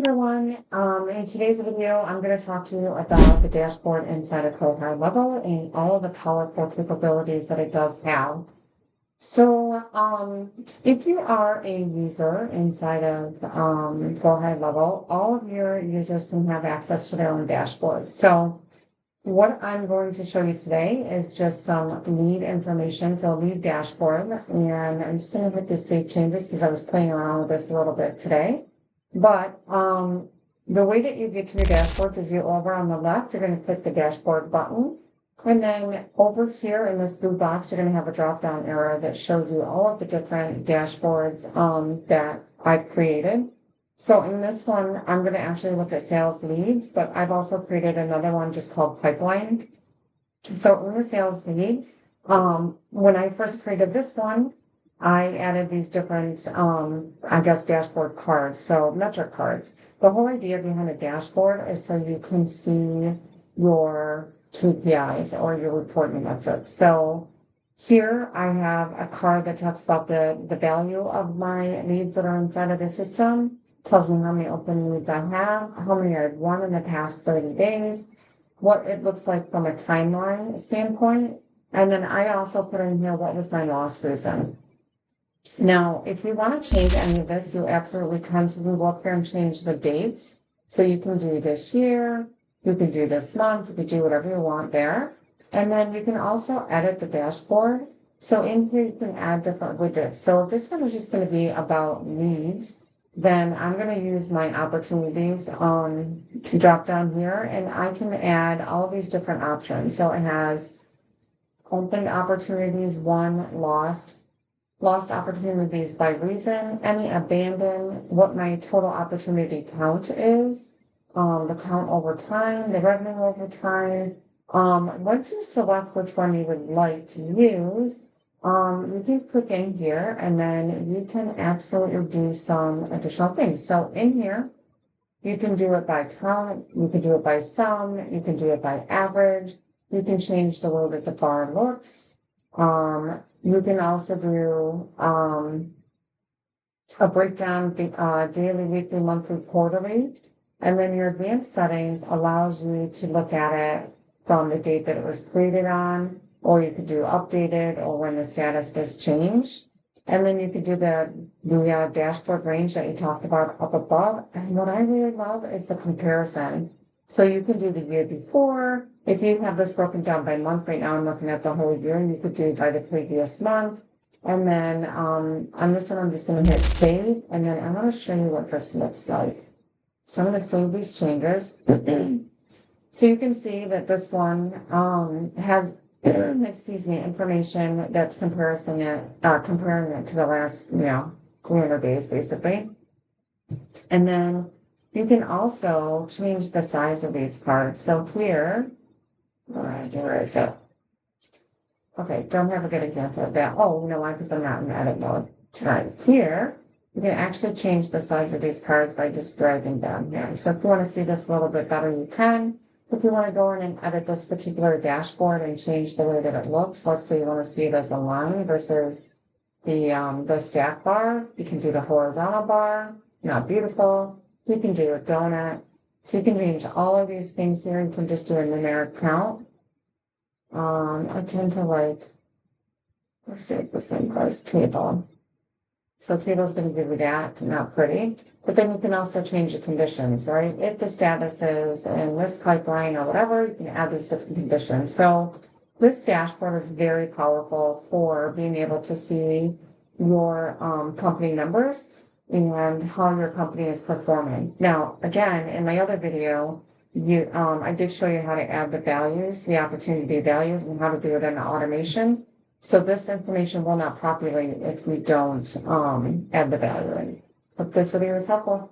everyone. In today's video, I'm going to talk to you about the dashboard inside of GoHighLevel and all of the powerful capabilities that it does have. So, if you are a user inside of GoHighLevel, all of your users can have access to their own dashboard. So, what I'm going to show you today is just some lead information, so lead dashboard, and I'm just going to hit the save changes because I was playing around with this a little bit today. But the way that you get to your dashboards is you're over on the left, you're going to click the dashboard button. And then over here in this blue box, you're going to have a drop-down arrow that shows you all of the different dashboards that I've created. So in this one, I'm going to actually look at sales leads, but I've also created another one just called pipeline. So in the sales lead, when I first created this one, I added these different, dashboard cards, so metric cards. The whole idea behind a dashboard is so you can see your KPIs or your reporting metrics. So here I have a card that talks about the value of my leads that are inside of the system, tells me how many open leads I have, how many I've won in the past 30 days, what it looks like from a timeline standpoint, and then I also put in here what was my loss reason. Now, if you want to change any of this, you absolutely can. So we go up here and change the dates. So you can do this year, you can do this month, you can do whatever you want there. And then you can also edit the dashboard. So in here, you can add different widgets. So if this one is just going to be about leads, then I'm going to use my opportunities drop down here, and I can add all of these different options. So it has opened opportunities, won, lost opportunities by reason, any abandoned, what my total opportunity count is, the count over time, the revenue over time. Once you select which one you would like to use, you can click in here and then you can absolutely do some additional things. So in here, you can do it by count, you can do it by sum, you can do it by average, you can change the way that the bar looks. You can also do a breakdown daily, weekly, monthly, quarterly. And then your advanced settings allows you to look at it from the date that it was created on, or you could do updated or when the status does change. And then you could do the dashboard range that you talked about up above. And what I really love is the comparison. So you can do the year before. If you have this broken down by month, right now I'm looking at the whole year, you could do by the previous month. And then on this one, I'm just going to hit save. And then I want to show you what this looks like. So I'm going to save these changes. So you can see that this one has, information that's comparing it to the last, 300 days, basically. And then you can also change the size of these cards. So here, all right, where is it? Okay, don't have a good example of that. Oh, you know why? Because I'm not in edit mode. All right, here, you can actually change the size of these cards by just dragging down here. So if you want to see this a little bit better, you can. If you want to go in and edit this particular dashboard and change the way that it looks, let's say you want to see it as a line versus the stack bar, you can do the horizontal bar, not beautiful. You can do a donut. So you can change all of these things here. You can just do a numeric count. I tend to like, let's say the same price table. So table is going to give you that, not pretty. But then you can also change the conditions, right? If the status is in this pipeline or whatever, you can add these different conditions. So this dashboard is very powerful for being able to see your company numbers and how your company is performing. Now, again, in my other video, I did show you how to add the values, the opportunity values, and how to do it in automation. So this information will not populate if we don't add the value in. Hope this video was helpful.